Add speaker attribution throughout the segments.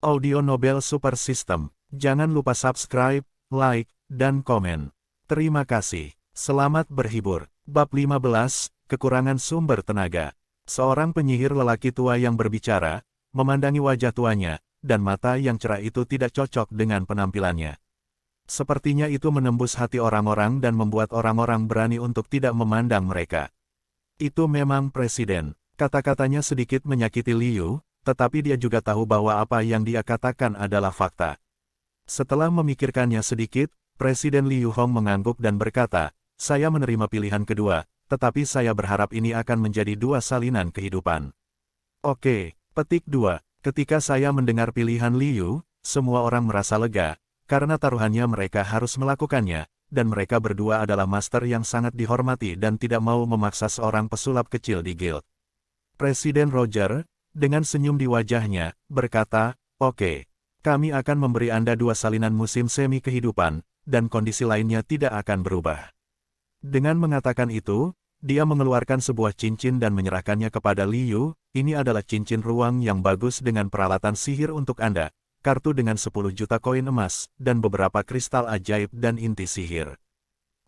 Speaker 1: Audio Nobel Super System. Jangan lupa subscribe, like, dan komen. Terima kasih. Selamat berhibur. Bab 15, Kekurangan Sumber Tenaga. Seorang penyihir lelaki tua yang berbicara, memandangi wajah tuanya, dan mata yang cerah itu tidak cocok dengan penampilannya. Sepertinya itu menembus hati orang-orang dan membuat orang-orang berani untuk tidak memandang mereka. Itu memang presiden. Kata-katanya sedikit menyakiti Liu, tetapi dia juga tahu bahwa apa yang dia katakan adalah fakta. Setelah memikirkannya sedikit, Presiden Liu Hong mengangguk dan berkata, "Saya menerima pilihan kedua, tetapi saya berharap ini akan menjadi dua salinan kehidupan." Oke, petik 2. Ketika saya mendengar pilihan Liu, semua orang merasa lega, karena taruhannya mereka harus melakukannya, dan mereka berdua adalah master yang sangat dihormati dan tidak mau memaksa seorang pesulap kecil di guild. Presiden Roger, dengan senyum di wajahnya, berkata, "Oke, kami akan memberi Anda dua salinan musim semi kehidupan, dan kondisi lainnya tidak akan berubah." Dengan mengatakan itu, dia mengeluarkan sebuah cincin dan menyerahkannya kepada Liu. "Ini adalah cincin ruang yang bagus dengan peralatan sihir untuk Anda, kartu dengan 10 juta koin emas, dan beberapa kristal ajaib dan inti sihir.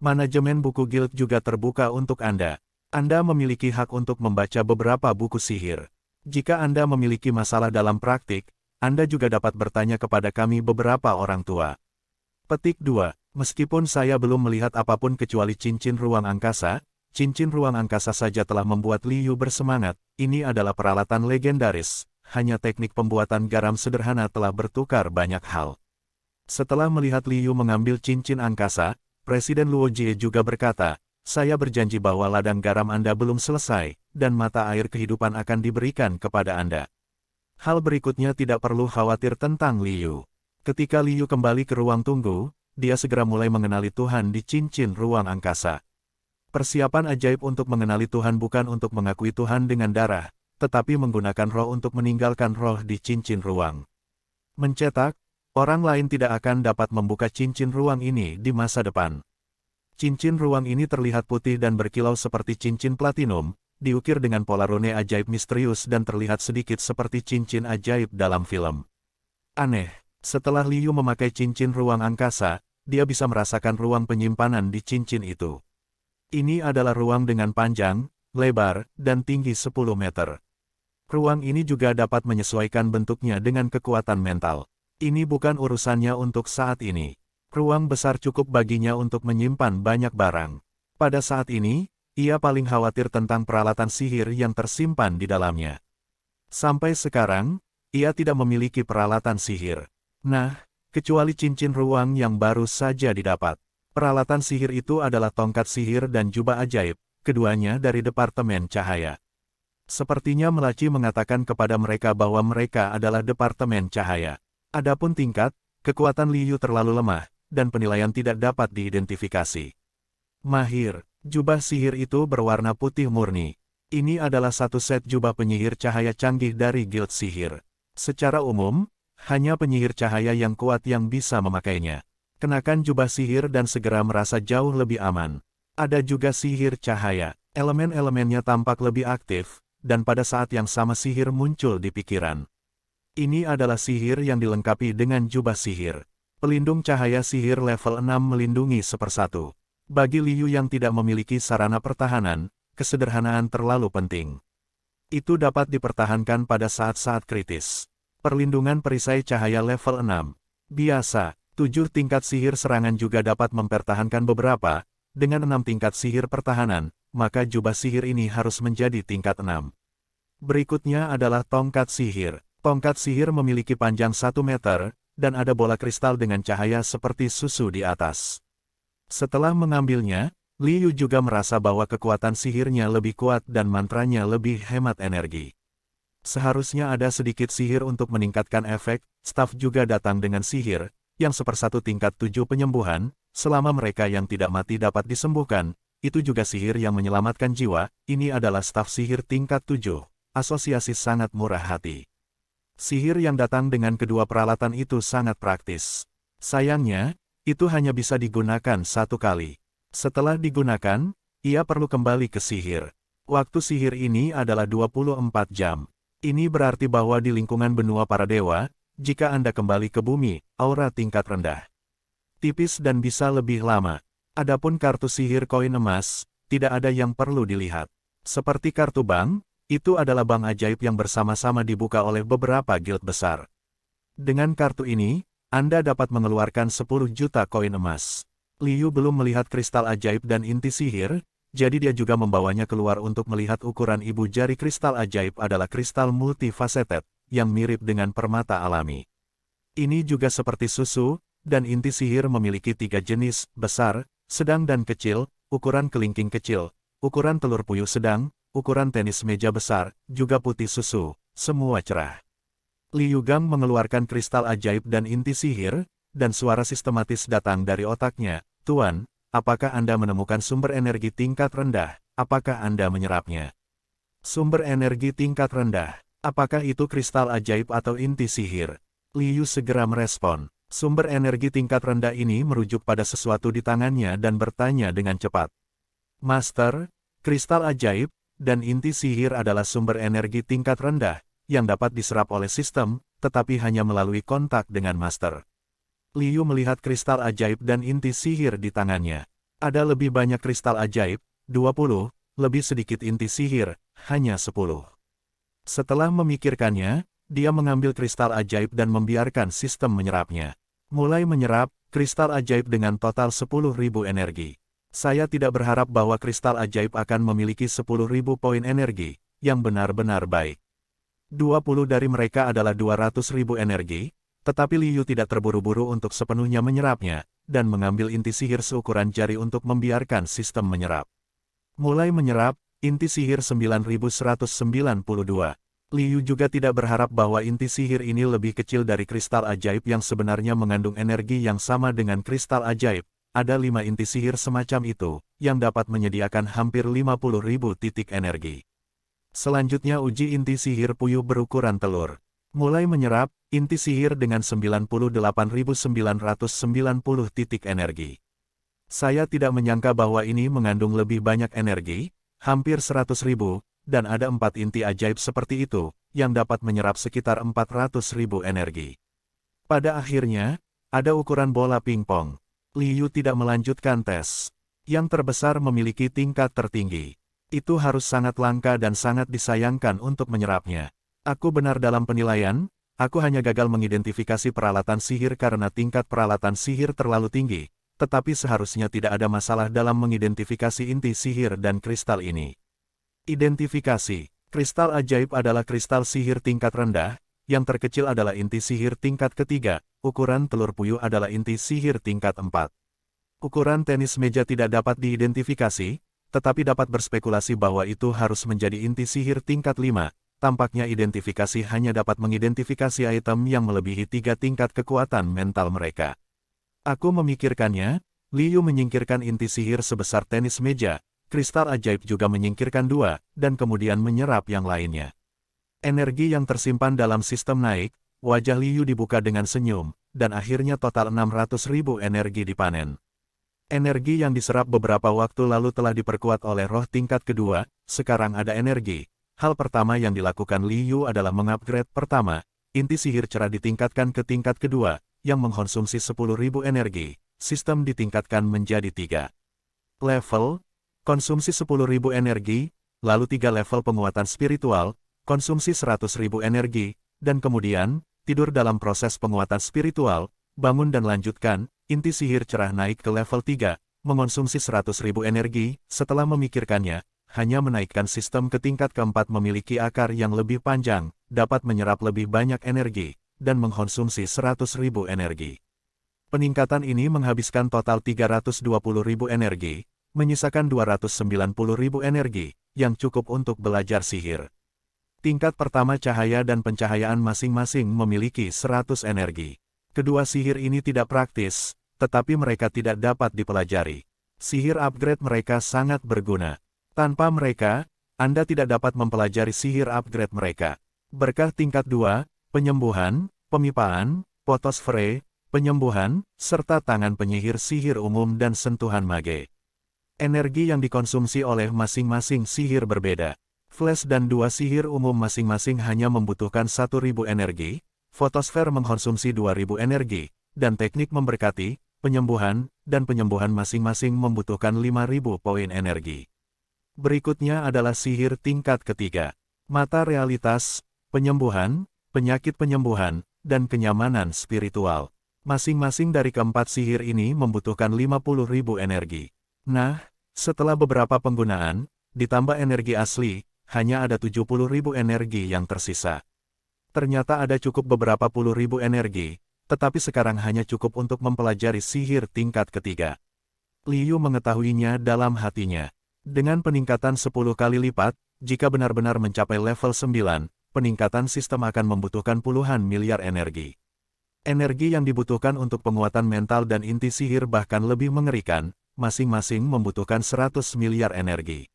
Speaker 1: Manajemen buku guild juga terbuka untuk Anda. Anda memiliki hak untuk membaca beberapa buku sihir. Jika Anda memiliki masalah dalam praktik, Anda juga dapat bertanya kepada kami beberapa orang tua." Petik 2. Meskipun saya belum melihat apapun kecuali cincin ruang angkasa saja telah membuat Liu bersemangat. Ini adalah peralatan legendaris, hanya teknik pembuatan garam sederhana telah bertukar banyak hal. Setelah melihat Liu mengambil cincin angkasa, Presiden Luo Jie juga berkata, "Saya berjanji bahwa ladang garam Anda belum selesai, dan mata air kehidupan akan diberikan kepada Anda." Hal berikutnya tidak perlu khawatir tentang Liu. Ketika Liu kembali ke ruang tunggu, dia segera mulai mengenali Tuhan di cincin ruang angkasa. Persiapan ajaib untuk mengenali Tuhan bukan untuk mengakui Tuhan dengan darah, tetapi menggunakan roh untuk meninggalkan roh di cincin ruang. Mencetak, orang lain tidak akan dapat membuka cincin ruang ini di masa depan. Cincin ruang ini terlihat putih dan berkilau seperti cincin platinum, diukir dengan pola rune ajaib misterius dan terlihat sedikit seperti cincin ajaib dalam film. Aneh, setelah Liu memakai cincin ruang angkasa, dia bisa merasakan ruang penyimpanan di cincin itu. Ini adalah ruang dengan panjang, lebar, dan tinggi 10 meter. Ruang ini juga dapat menyesuaikan bentuknya dengan kekuatan mental. Ini bukan urusannya untuk saat ini. Ruang besar cukup baginya untuk menyimpan banyak barang. Pada saat ini, ia paling khawatir tentang peralatan sihir yang tersimpan di dalamnya. Sampai sekarang, ia tidak memiliki peralatan sihir. Nah, kecuali cincin ruang yang baru saja didapat. Peralatan sihir itu adalah tongkat sihir dan jubah ajaib, keduanya dari Departemen Cahaya. Sepertinya Melaci mengatakan kepada mereka bahwa mereka adalah Departemen Cahaya. Adapun tingkat, kekuatan Liu terlalu lemah, dan penilaian tidak dapat diidentifikasi. Mahir, jubah sihir itu berwarna putih murni. Ini adalah satu set jubah penyihir cahaya canggih dari Guild Sihir. Secara umum, hanya penyihir cahaya yang kuat yang bisa memakainya. Kenakan jubah sihir dan segera merasa jauh lebih aman. Ada juga sihir cahaya. Elemen-elemennya tampak lebih aktif, dan pada saat yang sama sihir muncul di pikiran. Ini adalah sihir yang dilengkapi dengan jubah sihir. Pelindung cahaya sihir level 6 melindungi 1/1. Bagi Liu yang tidak memiliki sarana pertahanan, kesederhanaan terlalu penting. Itu dapat dipertahankan pada saat-saat kritis. Perlindungan perisai cahaya level 6. Biasa, 7 tingkat sihir serangan juga dapat mempertahankan beberapa. Dengan 6 tingkat sihir pertahanan, maka jubah sihir ini harus menjadi tingkat 6. Berikutnya adalah tongkat sihir. Tongkat sihir memiliki panjang 1 meter, dan ada bola kristal dengan cahaya seperti susu di atas. Setelah mengambilnya, Liu juga merasa bahwa kekuatan sihirnya lebih kuat dan mantranya lebih hemat energi. Seharusnya ada sedikit sihir untuk meningkatkan efek. Staf juga datang dengan sihir, yang 1/1 tingkat 7 penyembuhan, selama mereka yang tidak mati dapat disembuhkan. Itu juga sihir yang menyelamatkan jiwa. Ini adalah staf sihir tingkat 7, asosiasi sangat murah hati. Sihir yang datang dengan kedua peralatan itu sangat praktis. Sayangnya, itu hanya bisa digunakan satu kali. Setelah digunakan, ia perlu kembali ke sihir. Waktu sihir ini adalah 24 jam. Ini berarti bahwa di lingkungan benua para dewa, jika Anda kembali ke bumi, aura tingkat rendah. Tipis dan bisa lebih lama. Adapun kartu sihir koin emas, tidak ada yang perlu dilihat. Seperti kartu bank, itu adalah bank ajaib yang bersama-sama dibuka oleh beberapa guild besar. Dengan kartu ini, Anda dapat mengeluarkan 10 juta koin emas. Liu belum melihat kristal ajaib dan inti sihir, jadi dia juga membawanya keluar untuk melihat ukuran ibu jari. Kristal ajaib adalah kristal multifaceted, yang mirip dengan permata alami. Ini juga seperti susu, dan inti sihir memiliki 3 jenis, besar, sedang dan kecil, ukuran kelingking kecil, ukuran telur puyuh sedang, ukuran tenis meja besar, juga putih susu, semua cerah. Liu Gang mengeluarkan kristal ajaib dan inti sihir, dan suara sistematis datang dari otaknya, "Tuan, apakah Anda menemukan sumber energi tingkat rendah? Apakah Anda menyerapnya?" Sumber energi tingkat rendah. Apakah itu kristal ajaib atau inti sihir? Liu segera merespon. Sumber energi tingkat rendah ini merujuk pada sesuatu di tangannya dan bertanya dengan cepat. "Master, kristal ajaib dan inti sihir adalah sumber energi tingkat rendah yang dapat diserap oleh sistem, tetapi hanya melalui kontak dengan Master." Liu melihat kristal ajaib dan inti sihir di tangannya. Ada lebih banyak kristal ajaib, 20, lebih sedikit inti sihir, hanya 10. Setelah memikirkannya, dia mengambil kristal ajaib dan membiarkan sistem menyerapnya. Mulai menyerap, kristal ajaib dengan total 10.000 energi. Saya tidak berharap bahwa kristal ajaib akan memiliki 10.000 poin energi, yang benar-benar baik. 20 dari mereka adalah 200.000 energi, tetapi Liu tidak terburu-buru untuk sepenuhnya menyerapnya, dan mengambil inti sihir seukuran jari untuk membiarkan sistem menyerap. Mulai menyerap, inti sihir 9192. Liu juga tidak berharap bahwa inti sihir ini lebih kecil dari kristal ajaib yang sebenarnya mengandung energi yang sama dengan kristal ajaib. Ada 5 inti sihir semacam itu, yang dapat menyediakan hampir 50.000 titik energi. Selanjutnya uji inti sihir puyuh berukuran telur. Mulai menyerap, inti sihir dengan 98.990 titik energi. Saya tidak menyangka bahwa ini mengandung lebih banyak energi, hampir 100.000, dan ada 4 inti ajaib seperti itu, yang dapat menyerap sekitar 400.000 energi. Pada akhirnya, ada ukuran bola pingpong. Liu tidak melanjutkan tes. Yang terbesar memiliki tingkat tertinggi. Itu harus sangat langka dan sangat disayangkan untuk menyerapnya. Aku benar dalam penilaian, aku hanya gagal mengidentifikasi peralatan sihir karena tingkat peralatan sihir terlalu tinggi, tetapi seharusnya tidak ada masalah dalam mengidentifikasi inti sihir dan kristal ini. Identifikasi. Kristal ajaib adalah kristal sihir tingkat rendah, yang terkecil adalah inti sihir tingkat ketiga, ukuran telur puyuh adalah inti sihir tingkat 4. Ukuran tenis meja tidak dapat diidentifikasi, tetapi dapat berspekulasi bahwa itu harus menjadi inti sihir tingkat 5. Tampaknya identifikasi hanya dapat mengidentifikasi item yang melebihi 3 tingkat kekuatan mental mereka. Aku memikirkannya, Liu menyingkirkan inti sihir sebesar tenis meja, kristal ajaib juga menyingkirkan 2, dan kemudian menyerap yang lainnya. Energi yang tersimpan dalam sistem naik, wajah Liu dibuka dengan senyum, dan akhirnya total 600.000 energi dipanen. Energi yang diserap beberapa waktu lalu telah diperkuat oleh roh tingkat kedua, sekarang ada energi. Hal pertama yang dilakukan Liu adalah mengupgrade pertama, inti sihir cerah ditingkatkan ke tingkat kedua, yang mengkonsumsi 10.000 energi, sistem ditingkatkan menjadi 3 level, konsumsi 10.000 energi, lalu 3 level penguatan spiritual, konsumsi 100.000 energi, dan kemudian, tidur dalam proses penguatan spiritual, bangun dan lanjutkan, inti sihir cerah naik ke level 3, mengonsumsi 100.000 energi, setelah memikirkannya, hanya menaikkan sistem ke tingkat keempat memiliki akar yang lebih panjang, dapat menyerap lebih banyak energi, dan mengkonsumsi 100.000 energi. Peningkatan ini menghabiskan total 320.000 energi, menyisakan 290.000 energi, yang cukup untuk belajar sihir. Tingkat pertama cahaya dan pencahayaan masing-masing memiliki 100 energi. Kedua sihir ini tidak praktis, tetapi mereka tidak dapat dipelajari. Sihir upgrade mereka sangat berguna. Tanpa mereka, Anda tidak dapat mempelajari sihir upgrade mereka. Berkah tingkat 2, penyembuhan, pemipaan, potosfere, penyembuhan, serta tangan penyihir sihir umum dan sentuhan mage. Energi yang dikonsumsi oleh masing-masing sihir berbeda. Flash dan 2 sihir umum masing-masing hanya membutuhkan 1.000 energi, fotosfer mengkonsumsi 2000 energi, dan teknik memberkati, penyembuhan, dan penyembuhan masing-masing membutuhkan 5000 poin energi. Berikutnya adalah sihir tingkat ketiga. Mata realitas, penyembuhan, penyakit penyembuhan, dan kenyamanan spiritual. Masing-masing dari keempat sihir ini membutuhkan 50.000 energi. Nah, setelah beberapa penggunaan, ditambah energi asli, hanya ada 70.000 energi yang tersisa. Ternyata ada cukup beberapa puluh ribu energi, tetapi sekarang hanya cukup untuk mempelajari sihir tingkat ketiga. Liu mengetahuinya dalam hatinya. Dengan peningkatan 10 kali lipat, jika benar-benar mencapai level 9, peningkatan sistem akan membutuhkan puluhan miliar energi. Energi yang dibutuhkan untuk penguatan mental dan inti sihir bahkan lebih mengerikan, masing-masing membutuhkan 100 miliar energi.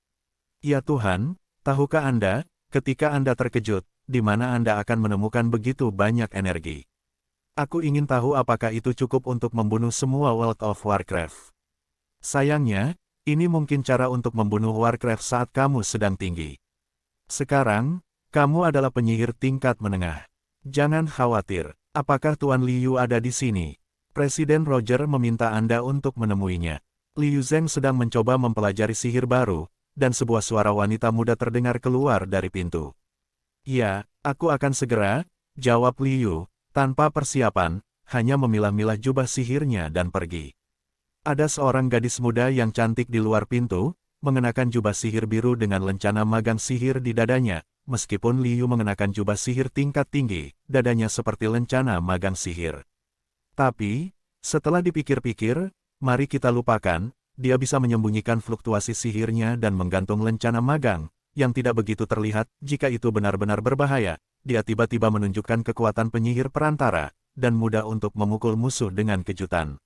Speaker 1: Ya Tuhan, tahukah Anda, ketika Anda terkejut, di mana Anda akan menemukan begitu banyak energi? Aku ingin tahu apakah itu cukup untuk membunuh semua World of Warcraft. Sayangnya, ini mungkin cara untuk membunuh Warcraft saat kamu sedang tinggi. Sekarang, kamu adalah penyihir tingkat menengah. Jangan khawatir, apakah Tuan Liu ada di sini? Presiden Roger meminta Anda untuk menemuinya. Liu Zheng sedang mencoba mempelajari sihir baru, dan sebuah suara wanita muda terdengar keluar dari pintu. Ya, aku akan segera, jawab Liu, tanpa persiapan, hanya memilah-milah jubah sihirnya dan pergi. Ada seorang gadis muda yang cantik di luar pintu, mengenakan jubah sihir biru dengan lencana magang sihir di dadanya, meskipun Liu mengenakan jubah sihir tingkat tinggi, dadanya seperti lencana magang sihir. Tapi, setelah dipikir-pikir, mari kita lupakan, dia bisa menyembunyikan fluktuasi sihirnya dan menggantung lencana magang, yang tidak begitu terlihat. Jika itu benar-benar berbahaya, dia tiba-tiba menunjukkan kekuatan penyihir perantara, dan mudah untuk memukul musuh dengan kejutan.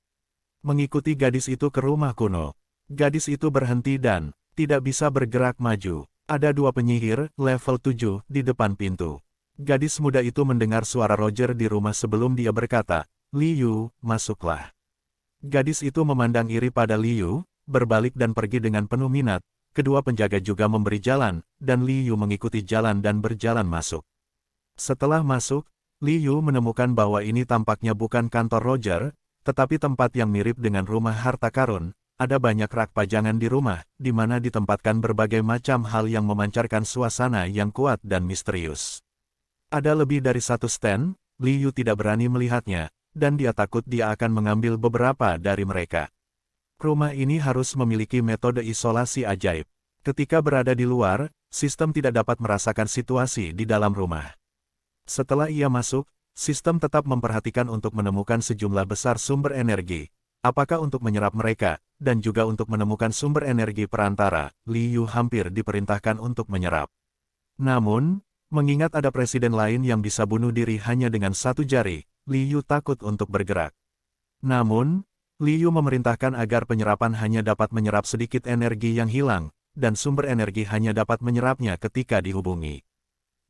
Speaker 1: Mengikuti gadis itu ke rumah kuno. Gadis itu berhenti dan tidak bisa bergerak maju. Ada dua penyihir, level 7, di depan pintu. Gadis muda itu mendengar suara Roger di rumah sebelum dia berkata, "Liu, masuklah." Gadis itu memandang iri pada Liu, berbalik dan pergi dengan penuh minat. Kedua penjaga juga memberi jalan, dan Liu mengikuti jalan dan berjalan masuk. Setelah masuk, Liu menemukan bahwa ini tampaknya bukan kantor Roger, tetapi tempat yang mirip dengan rumah harta karun. Ada banyak rak pajangan di rumah, di mana ditempatkan berbagai macam hal yang memancarkan suasana yang kuat dan misterius. Ada lebih dari satu stand, Liu tidak berani melihatnya, dan dia takut dia akan mengambil beberapa dari mereka. Rumah ini harus memiliki metode isolasi ajaib. Ketika berada di luar, sistem tidak dapat merasakan situasi di dalam rumah. Setelah ia masuk, sistem tetap memperhatikan untuk menemukan sejumlah besar sumber energi, apakah untuk menyerap mereka, dan juga untuk menemukan sumber energi perantara. Liu hampir diperintahkan untuk menyerap. Namun, mengingat ada presiden lain yang bisa bunuh diri hanya dengan satu jari, Liu takut untuk bergerak. Namun, Liu memerintahkan agar penyerapan hanya dapat menyerap sedikit energi yang hilang, dan sumber energi hanya dapat menyerapnya ketika dihubungi.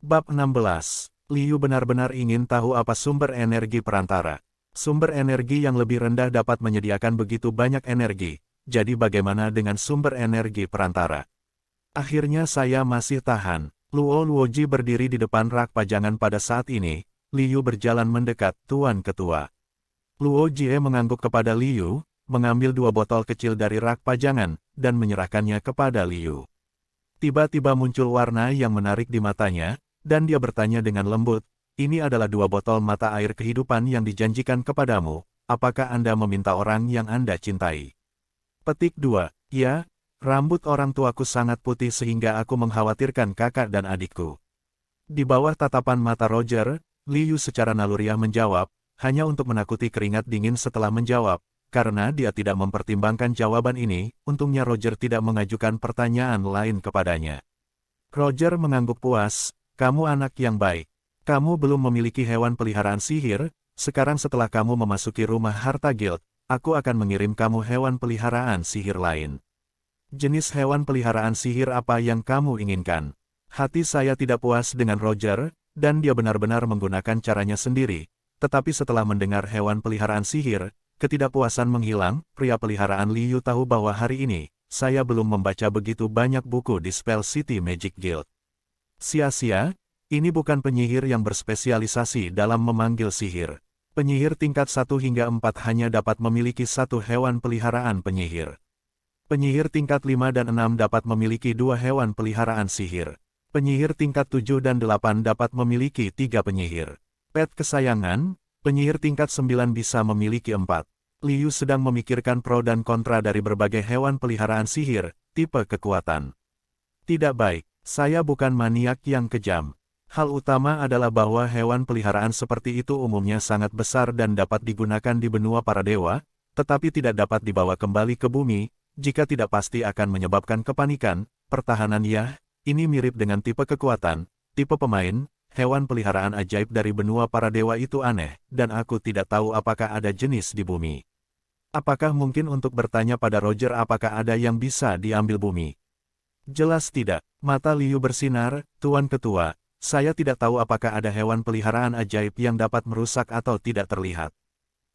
Speaker 1: Bab 16. Liu benar-benar ingin tahu apa sumber energi perantara. Sumber energi yang lebih rendah dapat menyediakan begitu banyak energi, jadi bagaimana dengan sumber energi perantara? Akhirnya saya masih tahan. Luo Luoji berdiri di depan rak pajangan pada saat ini. Liu berjalan mendekat, Tuan Ketua. Luo Jie mengangguk kepada Liu, mengambil dua botol kecil dari rak pajangan, dan menyerahkannya kepada Liu. Tiba-tiba muncul warna yang menarik di matanya, dan dia bertanya dengan lembut, "Ini adalah dua botol mata air kehidupan yang dijanjikan kepadamu, apakah Anda meminta orang yang Anda cintai?" Petik 2. Ya, rambut orang tuaku sangat putih sehingga aku mengkhawatirkan kakak dan adikku. Di bawah tatapan mata Roger, Liu secara naluriah menjawab, hanya untuk menakuti keringat dingin setelah menjawab, karena dia tidak mempertimbangkan jawaban ini. Untungnya Roger tidak mengajukan pertanyaan lain kepadanya. Roger mengangguk puas, "Kamu anak yang baik. Kamu belum memiliki hewan peliharaan sihir, sekarang setelah kamu memasuki rumah harta guild, aku akan mengirim kamu hewan peliharaan sihir lain." "Jenis hewan peliharaan sihir apa yang kamu inginkan?" Hati saya tidak puas dengan Roger, dan dia benar-benar menggunakan caranya sendiri. Tetapi setelah mendengar hewan peliharaan sihir, ketidakpuasan menghilang. Pria peliharaan Liu tahu bahwa hari ini, saya belum membaca begitu banyak buku di Spell City Magic Guild. Sia-sia, Ini bukan penyihir yang berspesialisasi dalam memanggil sihir. Penyihir tingkat 1 hingga 4 hanya dapat memiliki satu hewan peliharaan penyihir. Penyihir tingkat 5 dan 6 dapat memiliki 2 hewan peliharaan sihir. Penyihir tingkat 7 dan 8 dapat memiliki 3 penyihir. Pet kesayangan, penyihir tingkat 9 bisa memiliki 4. Liu sedang memikirkan pro dan kontra dari berbagai hewan peliharaan sihir, tipe kekuatan. Tidak baik, saya bukan maniak yang kejam. Hal utama adalah bahwa hewan peliharaan seperti itu umumnya sangat besar dan dapat digunakan di benua para dewa, tetapi tidak dapat dibawa kembali ke bumi, jika tidak pasti akan menyebabkan kepanikan, pertahanan ya, ini mirip dengan tipe kekuatan, tipe pemain, hewan peliharaan ajaib dari benua para dewa itu aneh, dan aku tidak tahu apakah ada jenis di bumi. Apakah mungkin untuk bertanya pada Roger apakah ada yang bisa diambil bumi? Jelas tidak, mata Liu bersinar, Tuan Ketua. Saya tidak tahu apakah ada hewan peliharaan ajaib yang dapat merusak atau tidak terlihat.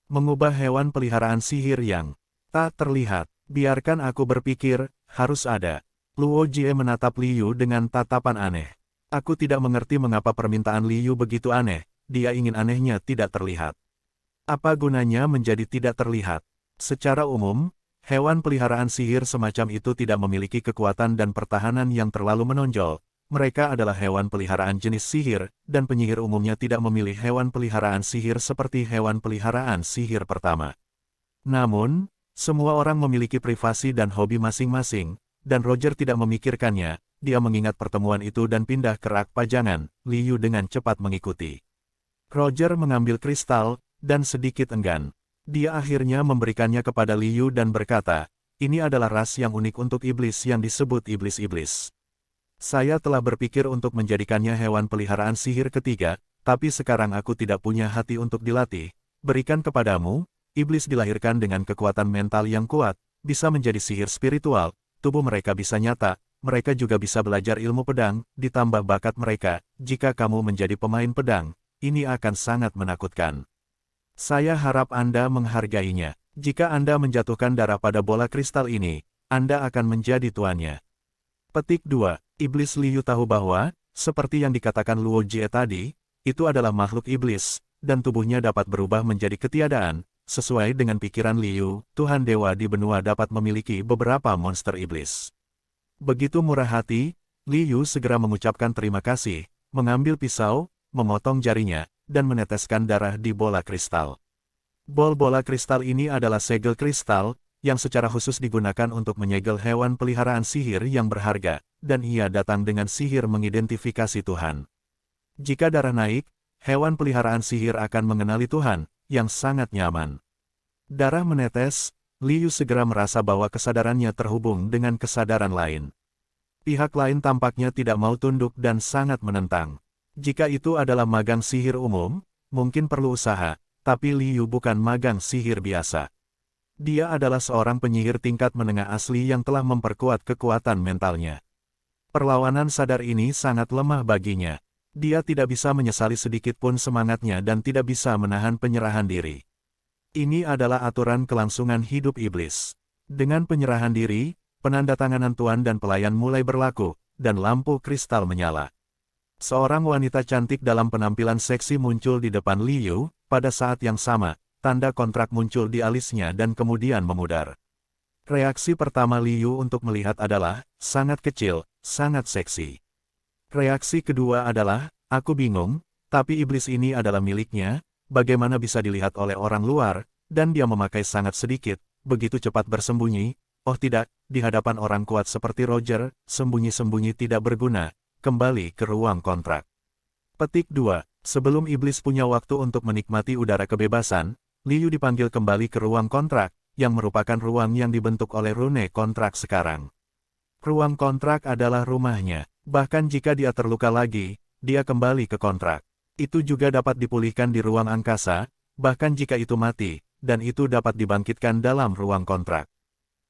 Speaker 1: Mengubah hewan peliharaan sihir yang tak terlihat. Biarkan aku berpikir, harus ada. Luo Jie menatap Liu dengan tatapan aneh. Aku tidak mengerti mengapa permintaan Liu begitu aneh, dia ingin anehnya tidak terlihat. Apa gunanya menjadi tidak terlihat? Secara umum, hewan peliharaan sihir semacam itu tidak memiliki kekuatan dan pertahanan yang terlalu menonjol. Mereka adalah hewan peliharaan jenis sihir, dan penyihir umumnya tidak memilih hewan peliharaan sihir seperti hewan peliharaan sihir pertama. Namun, semua orang memiliki privasi dan hobi masing-masing, dan Roger tidak memikirkannya, dia mengingat pertemuan itu dan pindah ke rak pajangan, Liu dengan cepat mengikuti. Roger mengambil kristal, dan sedikit enggan. Dia akhirnya memberikannya kepada Liu dan berkata, ini adalah ras yang unik untuk iblis yang disebut iblis-iblis. Saya telah berpikir untuk menjadikannya hewan peliharaan sihir ketiga, tapi sekarang aku tidak punya hati untuk dilatih. Berikan kepadamu, iblis dilahirkan dengan kekuatan mental yang kuat, bisa menjadi sihir spiritual, tubuh mereka bisa nyata, mereka juga bisa belajar ilmu pedang, ditambah bakat mereka, jika kamu menjadi pemain pedang, ini akan sangat menakutkan. Saya harap Anda menghargainya. Jika Anda menjatuhkan darah pada bola kristal ini, Anda akan menjadi tuannya. Petik 2. Iblis Liu tahu bahwa, seperti yang dikatakan Luo Jie tadi, itu adalah makhluk iblis, dan tubuhnya dapat berubah menjadi ketiadaan. Sesuai dengan pikiran Liu, Tuhan Dewa di benua dapat memiliki beberapa monster iblis. Begitu murah hati, Liu segera mengucapkan terima kasih, mengambil pisau, memotong jarinya, dan meneteskan darah di bola kristal. Bola kristal ini adalah segel kristal, yang secara khusus digunakan untuk menyegel hewan peliharaan sihir yang berharga, dan ia datang dengan sihir mengidentifikasi Tuhan. Jika darah naik, hewan peliharaan sihir akan mengenali Tuhan, yang sangat nyaman. Darah menetes, Liu segera merasa bahwa kesadarannya terhubung dengan kesadaran lain. Pihak lain tampaknya tidak mau tunduk dan sangat menentang. Jika itu adalah magang sihir umum, mungkin perlu usaha, tapi Liu bukan magang sihir biasa. Dia adalah seorang penyihir tingkat menengah asli yang telah memperkuat kekuatan mentalnya. Perlawanan sadar ini sangat lemah baginya. Dia tidak bisa menyesali sedikit pun semangatnya dan tidak bisa menahan penyerahan diri. Ini adalah aturan kelangsungan hidup iblis. Dengan penyerahan diri, penandatanganan tuan dan pelayan mulai berlaku, dan lampu kristal menyala. Seorang wanita cantik dalam penampilan seksi muncul di depan Liu, pada saat yang sama. Tanda kontrak muncul di alisnya dan kemudian memudar. Reaksi pertama Liu untuk melihat adalah, sangat kecil, sangat seksi. Reaksi kedua adalah, aku bingung, tapi iblis ini adalah miliknya, bagaimana bisa dilihat oleh orang luar, dan dia memakai sangat sedikit, begitu cepat bersembunyi, oh tidak, di hadapan orang kuat seperti Roger, sembunyi-sembunyi tidak berguna, kembali ke ruang kontrak. Petik 2. Sebelum iblis punya waktu untuk menikmati udara kebebasan, Liu dipanggil kembali ke ruang kontrak, yang merupakan ruang yang dibentuk oleh rune kontrak sekarang. Ruang kontrak adalah rumahnya, bahkan jika dia terluka lagi, dia kembali ke kontrak. Itu juga dapat dipulihkan di ruang angkasa, bahkan jika itu mati, dan itu dapat dibangkitkan dalam ruang kontrak.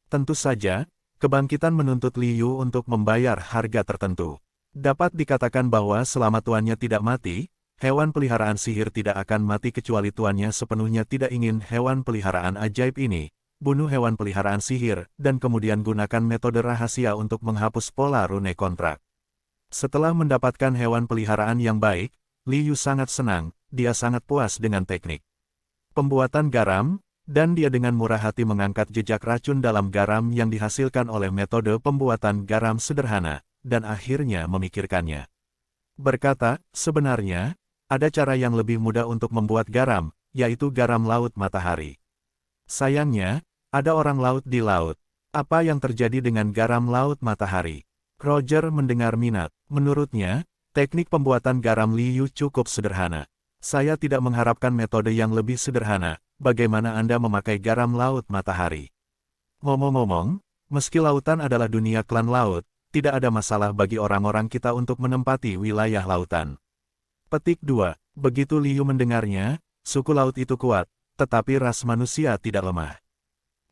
Speaker 1: Tentu saja, kebangkitan menuntut Liu untuk membayar harga tertentu. Dapat dikatakan bahwa selama tuannya tidak mati, hewan peliharaan sihir tidak akan mati kecuali tuannya sepenuhnya tidak ingin hewan peliharaan ajaib ini. Bunuh hewan peliharaan sihir, dan kemudian gunakan metode rahasia untuk menghapus pola rune kontrak. Setelah mendapatkan hewan peliharaan yang baik, Liu sangat senang, dia sangat puas dengan teknik pembuatan garam, dan dia dengan murah hati mengangkat jejak racun dalam garam yang dihasilkan oleh metode pembuatan garam sederhana, dan akhirnya memikirkannya. Berkata, sebenarnya, ada cara yang lebih mudah untuk membuat garam, yaitu garam laut matahari. Sayangnya, ada orang laut di laut. Apa yang terjadi dengan garam laut matahari? Roger mendengar minat. Menurutnya, teknik pembuatan garam Liu cukup sederhana. Saya tidak mengharapkan metode yang lebih sederhana. Bagaimana Anda memakai garam laut matahari? Ngomong-ngomong, meski lautan adalah dunia klan laut, tidak ada masalah bagi orang-orang kita untuk menempati wilayah lautan. Petik 2. Begitu Liu mendengarnya, suku laut itu kuat, tetapi ras manusia tidak lemah.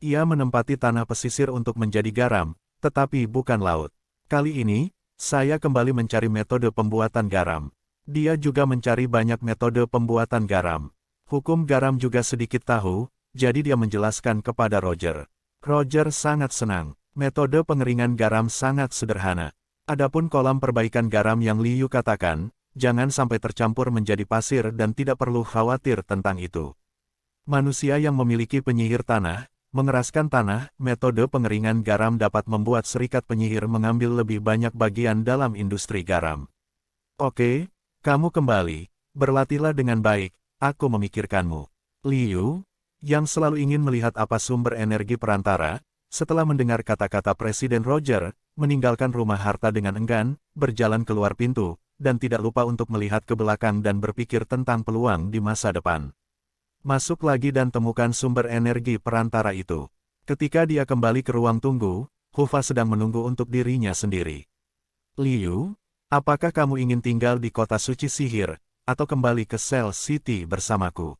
Speaker 1: Ia menempati tanah pesisir untuk menjadi garam, tetapi bukan laut. Kali ini, saya kembali mencari metode pembuatan garam. Dia juga mencari banyak metode pembuatan garam. Hukum garam juga sedikit tahu, jadi dia menjelaskan kepada Roger. Roger sangat senang. Metode pengeringan garam sangat sederhana. Adapun kolam perbaikan garam yang Liu katakan, jangan sampai tercampur menjadi pasir dan tidak perlu khawatir tentang itu. Manusia yang memiliki penyihir tanah, mengeraskan tanah, metode pengeringan garam dapat membuat serikat penyihir mengambil lebih banyak bagian dalam industri garam. Oke, kamu kembali, berlatihlah dengan baik, aku memikirkanmu. Liu, yang selalu ingin melihat apa sumber energi perantara, setelah mendengar kata-kata Presiden Roger, meninggalkan rumah harta dengan enggan, berjalan keluar pintu, dan tidak lupa untuk melihat ke belakang dan berpikir tentang peluang di masa depan. Masuk lagi dan temukan sumber energi perantara itu. Ketika dia kembali ke ruang tunggu, Hufa sedang menunggu untuk dirinya sendiri. Liu, apakah kamu ingin tinggal di kota suci sihir, atau kembali ke Cell City bersamaku?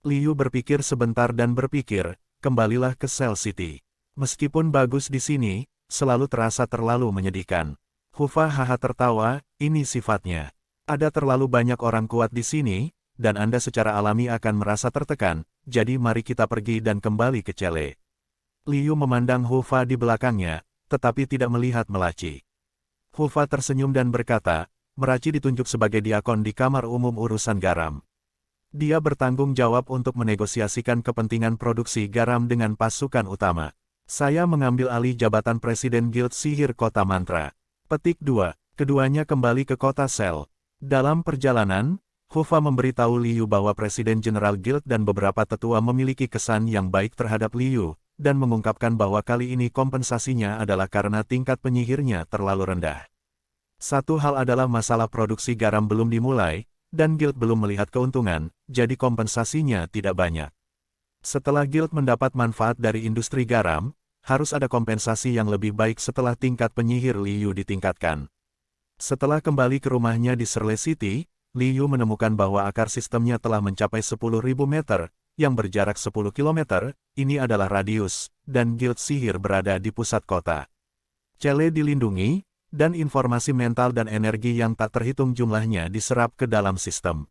Speaker 1: Liu berpikir sebentar dan berpikir, kembalilah ke Cell City. Meskipun bagus di sini, selalu terasa terlalu menyedihkan. Hufa haha tertawa, ini sifatnya. Ada terlalu banyak orang kuat di sini, dan Anda secara alami akan merasa tertekan, jadi mari kita pergi dan kembali ke Cele. Liu memandang Hufa di belakangnya, tetapi tidak melihat Melaci. Hufa tersenyum dan berkata, Meraci ditunjuk sebagai diakon di Kamar Umum Urusan Garam. Dia bertanggung jawab untuk menegosiasikan kepentingan produksi garam dengan pasukan utama. Saya mengambil alih jabatan Presiden Guild Sihir Kota Mantra. Petik 2. Keduanya kembali ke kota Sel. Dalam perjalanan, Hufa memberitahu Liu bahwa Presiden Jenderal Guild dan beberapa tetua memiliki kesan yang baik terhadap Liu, dan mengungkapkan bahwa kali ini kompensasinya adalah karena tingkat penyihirnya terlalu rendah. Satu hal adalah masalah produksi garam belum dimulai, dan Guild belum melihat keuntungan, jadi kompensasinya tidak banyak. Setelah Guild mendapat manfaat dari industri garam, harus ada kompensasi yang lebih baik setelah tingkat penyihir Liu ditingkatkan. Setelah kembali ke rumahnya di Shirley City, Liu menemukan bahwa akar sistemnya telah mencapai 10.000 meter, yang berjarak 10 km, ini adalah radius, dan Guild Sihir berada di pusat kota. Cele dilindungi, dan informasi mental dan energi yang tak terhitung jumlahnya diserap ke dalam sistem.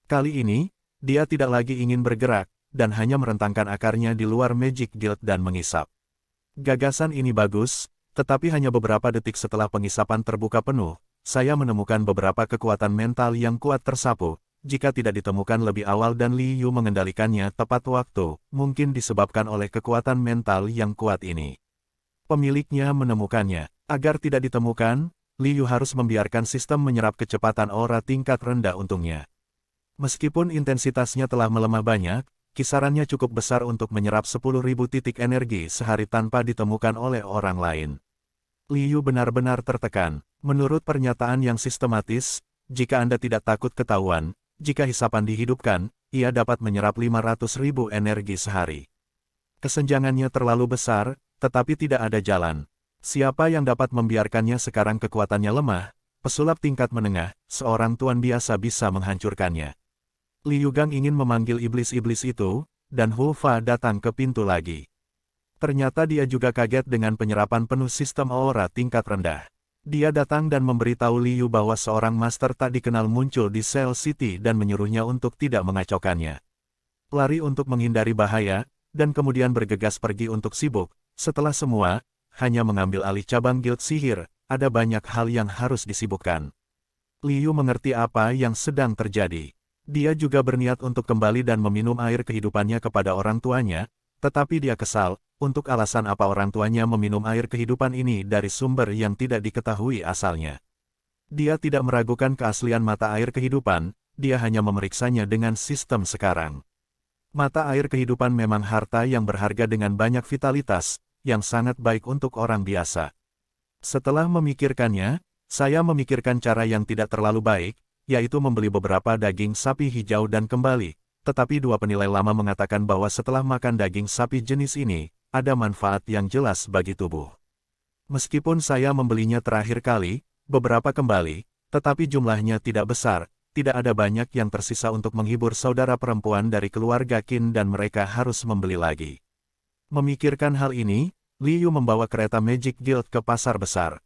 Speaker 1: Kali ini, dia tidak lagi ingin bergerak, dan hanya merentangkan akarnya di luar Magic Guild dan mengisap. Gagasan ini bagus, tetapi hanya beberapa detik setelah pengisapan terbuka penuh, saya menemukan beberapa kekuatan mental yang kuat tersapu, jika tidak ditemukan lebih awal dan Liu mengendalikannya tepat waktu, mungkin disebabkan oleh kekuatan mental yang kuat ini. Pemiliknya menemukannya. Agar tidak ditemukan, Liu harus membiarkan sistem menyerap kecepatan aura tingkat rendah untungnya. Meskipun intensitasnya telah melemah banyak, kisarannya cukup besar untuk menyerap 10.000 titik energi sehari tanpa ditemukan oleh orang lain. Liu benar-benar tertekan. Menurut pernyataan yang sistematis, jika Anda tidak takut ketahuan, jika hisapan dihidupkan, ia dapat menyerap 500.000 energi sehari. Kesenjangannya terlalu besar, tetapi tidak ada jalan. Siapa yang dapat membiarkannya sekarang kekuatannya lemah, pesulap tingkat menengah, seorang tuan biasa bisa menghancurkannya. Liu Gang ingin memanggil iblis-iblis itu, dan Hufa datang ke pintu lagi. Ternyata dia juga kaget dengan penyerapan penuh sistem aura tingkat rendah. Dia datang dan memberitahu Liu bahwa seorang master tak dikenal muncul di Cell City dan menyuruhnya untuk tidak mengacaukannya. Lari untuk menghindari bahaya, dan kemudian bergegas pergi untuk sibuk. Setelah semua, hanya mengambil alih cabang Guild Sihir, ada banyak hal yang harus disibukkan. Liu mengerti apa yang sedang terjadi. Dia juga berniat untuk kembali dan meminum air kehidupannya kepada orang tuanya, tetapi dia kesal, untuk alasan apa orang tuanya meminum air kehidupan ini dari sumber yang tidak diketahui asalnya. Dia tidak meragukan keaslian mata air kehidupan, dia hanya memeriksanya dengan sistem sekarang. Mata air kehidupan memang harta yang berharga dengan banyak vitalitas, yang sangat baik untuk orang biasa. Setelah memikirkannya, saya memikirkan cara yang tidak terlalu baik, yaitu membeli beberapa daging sapi hijau dan kembali, tetapi dua penilai lama mengatakan bahwa setelah makan daging sapi jenis ini, ada manfaat yang jelas bagi tubuh. Meskipun saya membelinya terakhir kali, beberapa kembali, tetapi jumlahnya tidak besar, tidak ada banyak yang tersisa untuk menghibur saudara perempuan dari keluarga Qin dan mereka harus membeli lagi. Memikirkan hal ini, Liu membawa kereta Magic Guild ke pasar besar.